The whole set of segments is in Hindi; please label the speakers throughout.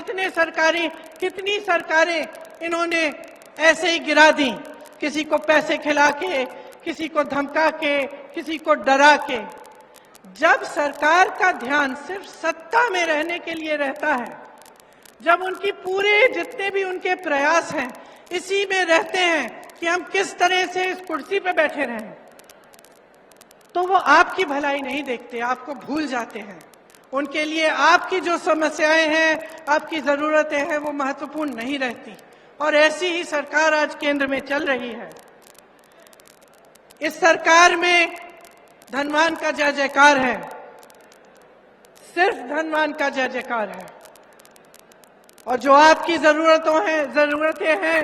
Speaker 1: कितनी सरकारें इन्होंने ऐसे ही गिरा दी, किसी को पैसे खिला के, किसी को धमका के, किसी को डरा के। जब सरकार का ध्यान सिर्फ सत्ता में रहने के लिए रहता है, जब उनकी पूरे जितने भी उनके प्रयास हैं इसी में रहते हैं कि हम किस तरह से इस कुर्सी पे बैठे रहें, तो वो आपकी भलाई नहीं देखते, आपको भूल जाते हैं। उनके लिए आपकी जो समस्याएं हैं, आपकी जरूरतें हैं, वो महत्वपूर्ण नहीं रहती। और ऐसी ही सरकार आज केंद्र में चल रही है। इस सरकार में धनवान का जय जयकार है, सिर्फ धनवान का जय जयकार है। और जो आपकी जरूरतें हैं,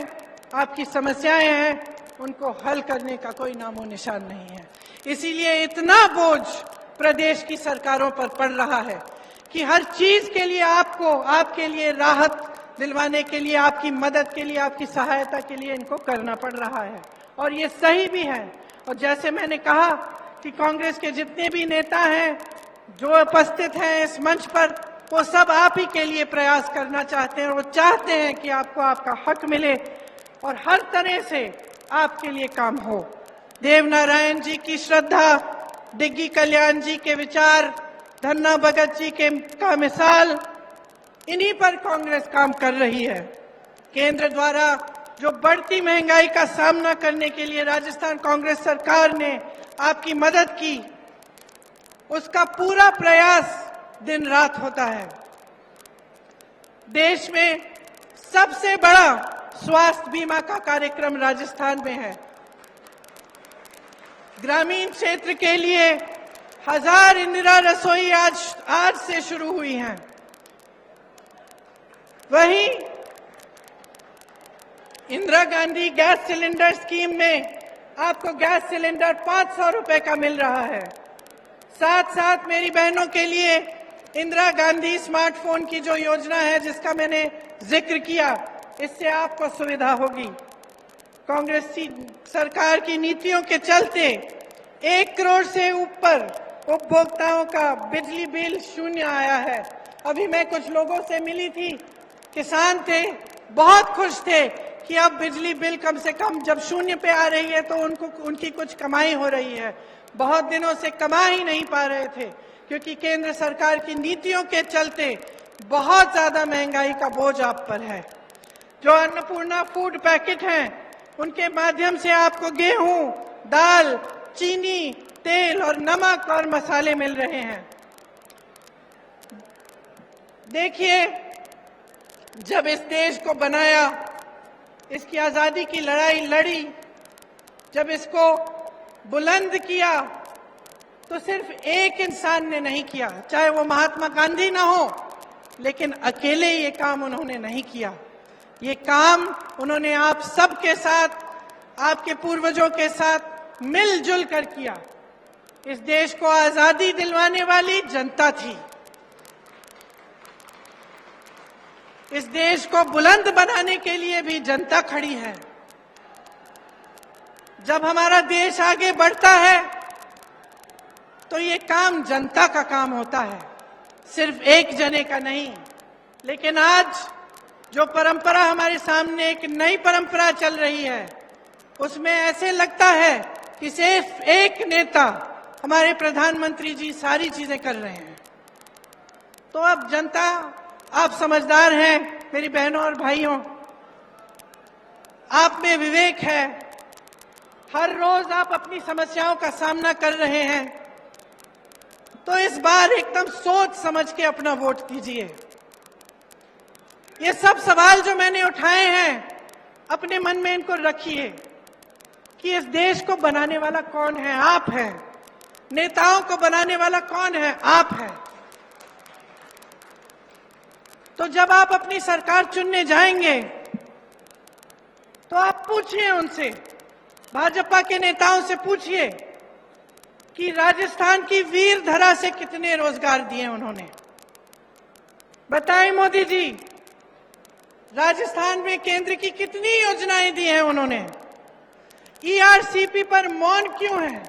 Speaker 1: आपकी समस्याएं हैं, उनको हल करने का कोई नामो निशान नहीं है। इसीलिए इतना बोझ प्रदेश की सरकारों पर पड़ रहा है कि हर चीज के लिए आपके लिए राहत दिलवाने के लिए, आपकी मदद के लिए, आपकी सहायता के लिए इनको करना पड़ रहा है। और ये सही भी है। और जैसे मैंने कहा कि कांग्रेस के जितने भी नेता हैं जो उपस्थित हैं इस मंच पर, वो सब आप ही के लिए प्रयास करना चाहते हैं। वो चाहते हैं कि आपको आपका हक मिले और हर तरह से आपके लिए काम हो। देवनारायण जी की श्रद्धा, डिग्गी कल्याण जी के विचार, धन्ना भगत जी का मिसाल, इन्हीं पर कांग्रेस काम कर रही है। केंद्र द्वारा जो बढ़ती महंगाई का सामना करने के लिए राजस्थान कांग्रेस सरकार ने आपकी मदद की, उसका पूरा प्रयास दिन रात होता है। देश में सबसे बड़ा स्वास्थ्य बीमा का कार्यक्रम राजस्थान में है। ग्रामीण क्षेत्र के लिए 1000 इंदिरा रसोई आज से शुरू हुई हैं। वहीं Indira Gandhi gas cylinder scheme में आपको गैस सिलेंडर 500 रुपए का मिल रहा है। साथ साथ मेरी बहनों के लिए इंदिरा गांधी स्मार्टफोन की जो योजना है, जिसका मैंने जिक्र किया, इससे आपको सुविधा होगी। कांग्रेस सरकार की नीतियों के चलते 1 करोड़ से ऊपर उपभोक्ताओं का बिजली बिल शून्य आया है। अभी मैं कुछ लोगों से मिली थी, किसान थे, बहुत खुश थे कि अब बिजली बिल कम से कम जब शून्य पे आ रही है तो उनकी कुछ कमाई हो रही है। बहुत दिनों से कमा ही नहीं पा रहे थे क्योंकि केंद्र सरकार की नीतियों के चलते बहुत ज्यादा महंगाई का बोझ आप पर है। जो अन्नपूर्णा फूड पैकेट हैं, उनके माध्यम से आपको गेहूं, दाल, चीनी, तेल और नमक और मसाले मिल रहे हैं। देखिए, जब इस देश को बनाया, इसकी आजादी की लड़ाई लड़ी, जब इसको बुलंद किया, तो सिर्फ एक इंसान ने नहीं किया, चाहे वो महात्मा गांधी ना हो, लेकिन अकेले ये काम उन्होंने नहीं किया। ये काम उन्होंने आप सबके साथ, आपके पूर्वजों के साथ मिलजुल कर किया। इस देश को आजादी दिलवाने वाली जनता थी। इस देश को बुलंद बनाने के लिए भी जनता खड़ी है। जब हमारा देश आगे बढ़ता है तो ये काम जनता का काम होता है, सिर्फ एक जने का नहीं। लेकिन आज जो परंपरा हमारे सामने, एक नई परंपरा चल रही है, उसमें ऐसे लगता है कि सिर्फ एक नेता, हमारे प्रधानमंत्री जी, सारी चीजें कर रहे हैं। तो अब जनता, आप समझदार हैं मेरी बहनों और भाइयों, आप में विवेक है। हर रोज आप अपनी समस्याओं का सामना कर रहे हैं, तो इस बार एकदम सोच समझ के अपना वोट दीजिए। ये सब सवाल जो मैंने उठाए हैं, अपने मन में इनको रखिए कि इस देश को बनाने वाला कौन है? आप हैं। नेताओं को बनाने वाला कौन है? आप हैं। तो जब आप अपनी सरकार चुनने जाएंगे तो आप पूछिए उनसे, भाजपा के नेताओं से पूछिए कि राजस्थान की वीर धरा से कितने रोजगार दिए उन्होंने। बताएं मोदी जी, राजस्थान में केंद्र की कितनी योजनाएं दी हैं उन्होंने। ईआरसीपी पर मौन क्यों है,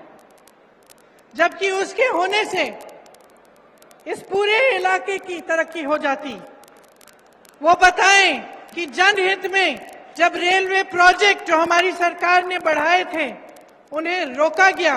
Speaker 1: जबकि उसके होने से इस पूरे इलाके की तरक्की हो जाती। वो बताएं कि जनहित में जब रेलवे प्रोजेक्ट जो हमारी सरकार ने बढ़ाए थे उन्हें रोका गया,